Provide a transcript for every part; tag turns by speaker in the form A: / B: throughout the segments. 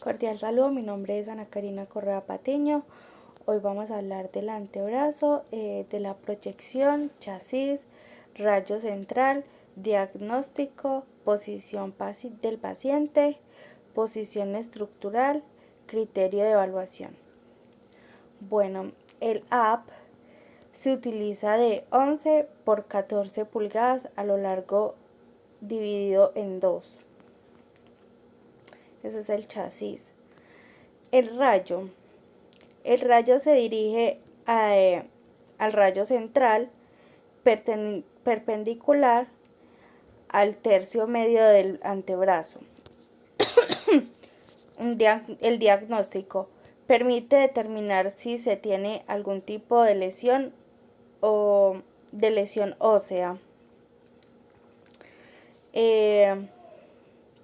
A: Cordial saludo, mi nombre es Ana Karina Correa Patiño. Hoy vamos a hablar del antebrazo, de la proyección, chasis, rayo central, diagnóstico, posición del paciente, posición estructural, criterio de evaluación. Bueno, el AP se utiliza de 11 por 14 pulgadas a lo largo dividido en 2. Ese es el chasis. El rayo se dirige al rayo central perpendicular al tercio medio del antebrazo. El diagnóstico permite determinar si se tiene algún tipo de lesión o de lesión ósea.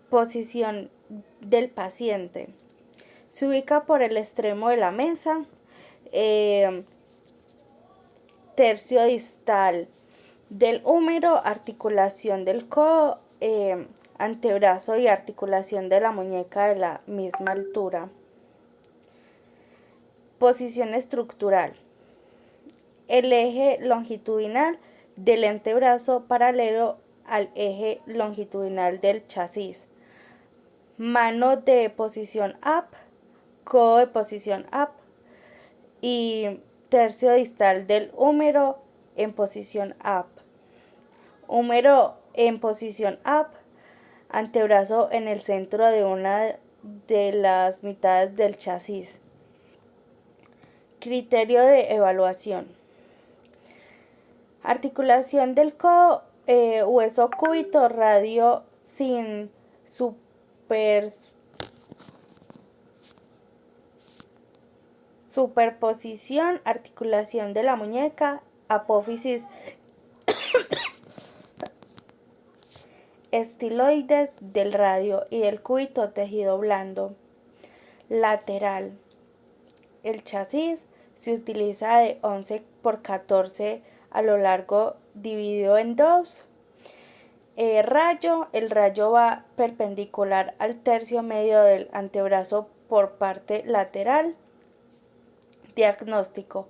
A: Posición del paciente. Se ubica por el extremo de la mesa, tercio distal del húmero, articulación del codo, antebrazo y articulación de la muñeca de la misma altura. Posición estructural. El eje longitudinal del antebrazo paralelo al eje longitudinal del chasis. Mano de posición up, codo de posición up y tercio distal del húmero en posición up. Húmero en posición up, antebrazo en el centro de una de las mitades del chasis. Criterio de evaluación. Articulación del codo, hueso cúbito, radio sin superposición, articulación de la muñeca, apófisis estiloides del radio y del cúbito, tejido blando. Lateral. El chasis se utiliza de 11 por 14 a lo largo dividido en 2. El rayo va perpendicular al tercio medio del antebrazo por parte lateral. Diagnóstico.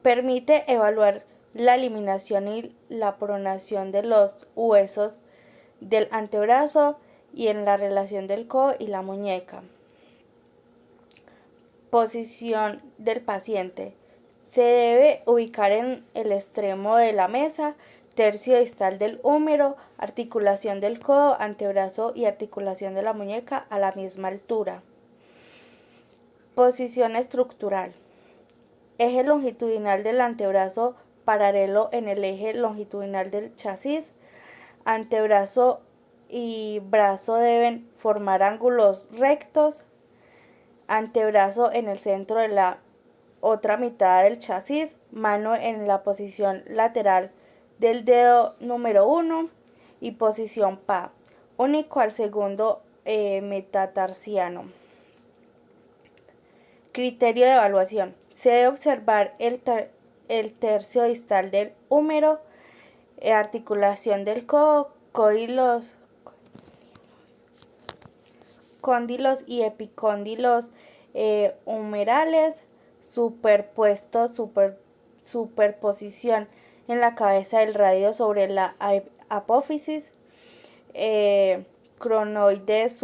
A: Permite evaluar la eliminación y la pronación de los huesos del antebrazo y en la relación del codo y la muñeca. Posición del paciente. Se debe ubicar en el extremo de la mesa, tercio distal del húmero, articulación del codo, antebrazo y articulación de la muñeca a la misma altura. Posición estructural. Eje longitudinal del antebrazo paralelo en el eje longitudinal del chasis. Antebrazo y brazo deben formar ángulos rectos. Antebrazo en el centro de la otra mitad del chasis, mano en la posición lateral del dedo número 1 y posición PA, único al segundo metatarsiano. Criterio de evaluación. Se debe observar el tercio distal del húmero, articulación del codo, cóndilos y epicóndilos humerales, superposición en la cabeza del radio sobre la apófisis, cronoides,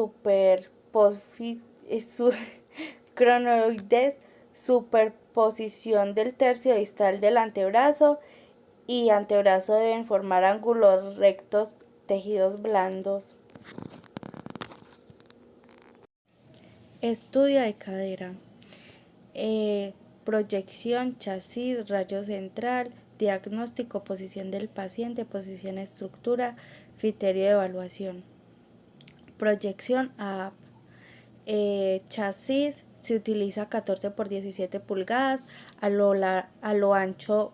A: superposición del tercio distal del antebrazo y antebrazo deben formar ángulos rectos, tejidos blandos. Estudio de cadera. Proyección, chasis, rayo central, diagnóstico, posición del paciente, posición estructura, criterio de evaluación. Proyección a chasis se utiliza 14 por 17 pulgadas a lo ancho,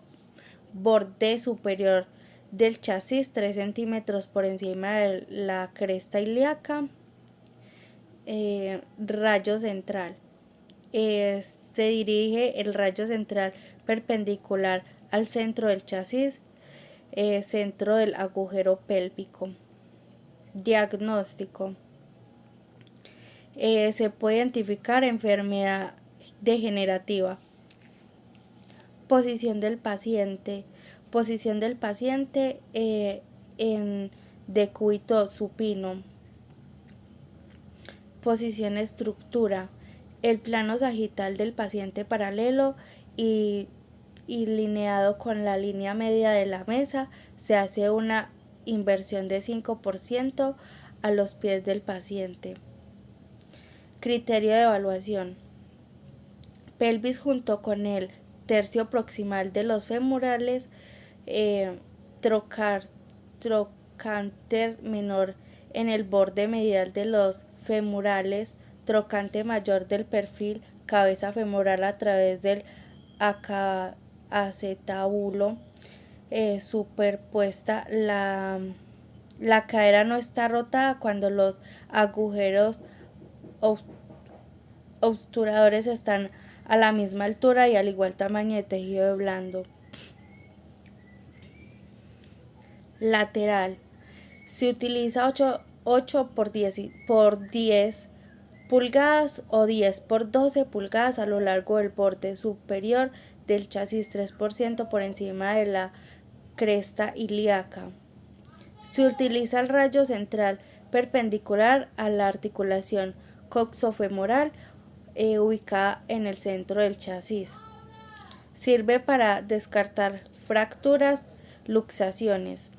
A: borde superior del chasis 3 centímetros por encima de la cresta ilíaca. Rayo central. Se dirige el rayo central perpendicular al centro del chasis, centro del agujero pélvico. Diagnóstico. Se puede identificar enfermedad degenerativa. Posición del paciente. Posición del paciente en decúbito supino. Posición estructura. El plano sagital del paciente paralelo y lineado con la línea media de la mesa. Se hace una inversión de 5% a los pies del paciente. Criterio de evaluación. Pelvis junto con el tercio proximal de los femorales, trocánter menor en el borde medial de los femorales, trocante mayor del perfil, cabeza femoral a través del acetábulo, superpuesta. La cadera no está rotada cuando los agujeros obturadores están a la misma altura y al igual tamaño de tejido blando. Lateral. Se utiliza 8 por 10 pulgadas o 10 por 12 pulgadas a lo largo del borde superior del chasis, 3% por encima de la cresta ilíaca. Se utiliza el rayo central perpendicular a la articulación coxofemoral ubicada en el centro del chasis. Sirve para descartar fracturas, luxaciones.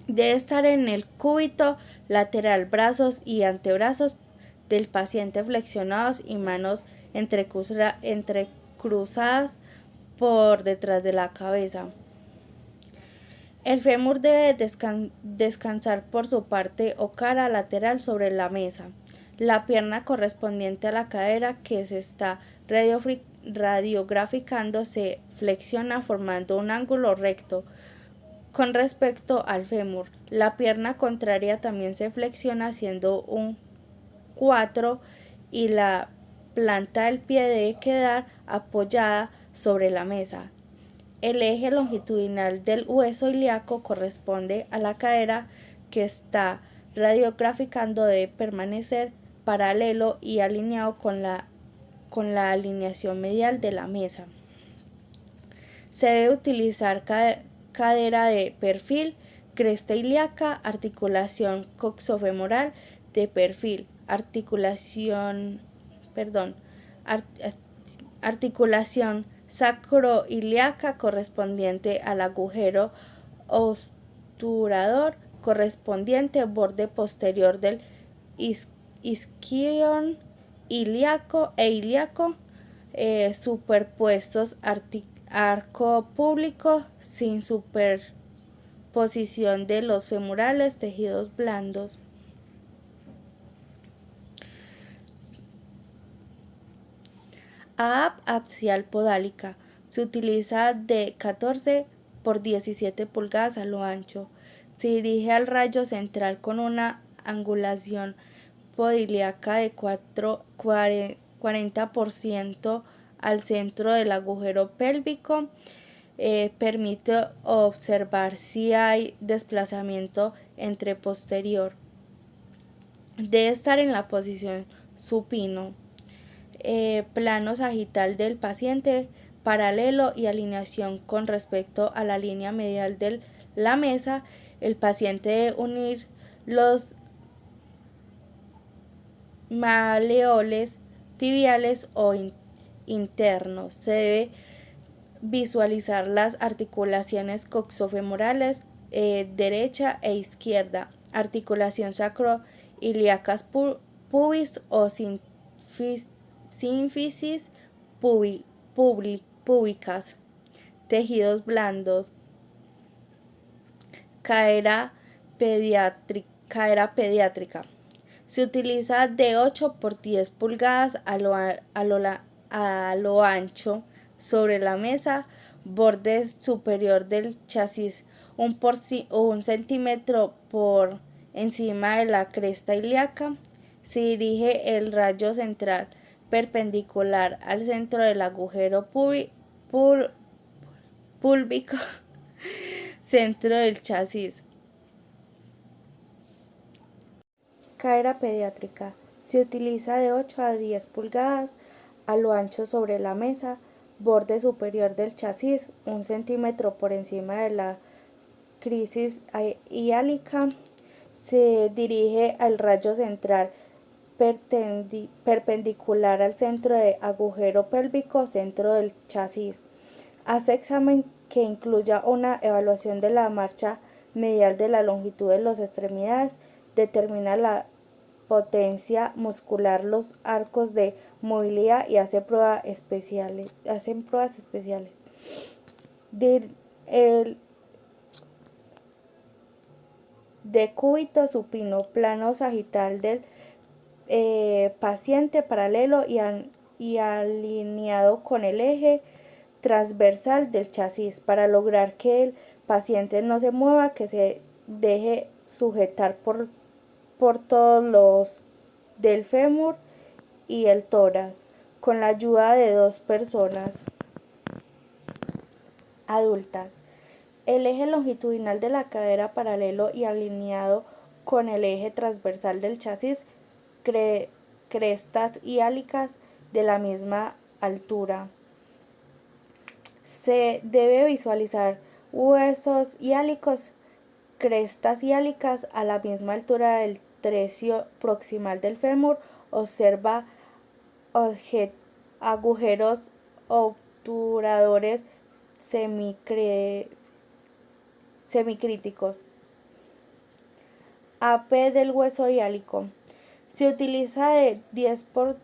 A: Debe estar en el cúbito lateral, brazos y antebrazos del paciente flexionados y manos entrecruzadas por detrás de la cabeza. El fémur debe descansar por su parte o cara lateral sobre la mesa. La pierna correspondiente a la cadera que se está radiograficando se flexiona formando un ángulo recto con respecto al fémur. La pierna contraria también se flexiona haciendo un 4 y la planta del pie debe quedar apoyada sobre la mesa. El eje longitudinal del hueso ilíaco corresponde a la cadera que está radiograficando, debe permanecer paralelo y alineado con la alineación medial de la mesa. Se debe utilizar cadera de perfil, cresta ilíaca, articulación coxofemoral de perfil, articulación sacroiliaca correspondiente al agujero obturador correspondiente borde posterior del isquion ilíaco e ilíaco, superpuestos, arco público sin superposición de los femorales, tejidos blandos. Axial podálica. Se utiliza de 14 por 17 pulgadas a lo ancho. Se dirige al rayo central con una angulación podilíaca de 40% al centro del agujero pélvico. Permite observar si hay desplazamiento entre posterior. Debe estar en la posición supino. Plano sagital del paciente paralelo y alineación con respecto a la línea medial de la mesa. El paciente debe unir los maleoles tibiales o internos. Se debe visualizar las articulaciones coxofemorales derecha e izquierda, articulación sacroiliacas pubis o sínfisis púbicas, tejidos blandos, cadera pediátrica. Se utiliza de 8 por 10 pulgadas a lo ancho sobre la mesa, borde superior del chasis, 1 centímetro por encima de la cresta ilíaca. Se dirige el rayo central perpendicular al centro del agujero púbico, centro del chasis. Cadera pediátrica. Se utiliza de 8 a 10 pulgadas a lo ancho sobre la mesa, borde superior del chasis, 1 centímetro por encima de la crisis hiálica. Se dirige al rayo central perpendicular al centro de agujero pélvico, centro del chasis. Hace examen que incluya una evaluación de la marcha medial de la longitud de las extremidades, determina la potencia muscular, los arcos de movilidad y hacen pruebas especiales. El decúbito supino, plano sagital del paciente paralelo y alineado con el eje transversal del chasis para lograr que el paciente no se mueva, que se deje sujetar por todos los del fémur y el tórax con la ayuda de 2 personas adultas. El eje longitudinal de la cadera paralelo y alineado con el eje transversal del chasis, crestas hiálicas de la misma altura. Se debe visualizar huesos hiálicos, crestas hiálicas a la misma altura del tercio proximal del fémur. Observa agujeros obturadores semicríticos. AP del hueso hiálico. Se utiliza de 10 por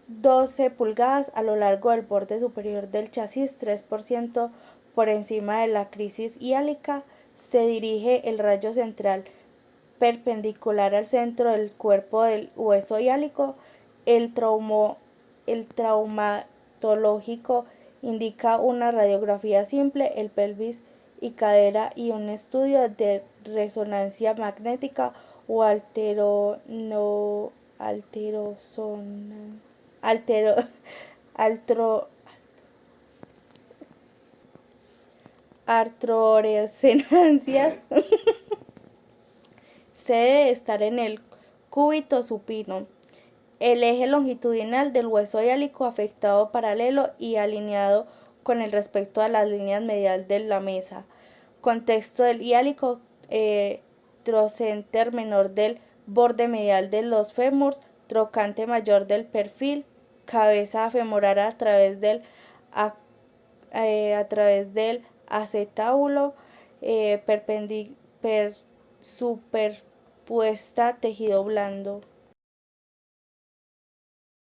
A: 12 pulgadas a lo largo del borde superior del chasis, 3% por encima de la crisis hiálica. Se dirige el rayo central perpendicular al centro del cuerpo del hueso hiálico. El traumatológico indica una radiografía simple, el pelvis y cadera y un estudio de resonancia magnética o artroresonancias. Se debe estar en el cúbito supino, el eje longitudinal del hueso hiálico afectado paralelo y alineado con el respecto a las líneas medial de la mesa. Contexto del hiálico, trocánter menor del borde medial de los fémurs, trocánter mayor del perfil, cabeza femoral a través del acetábulo, superpuesta tejido blando.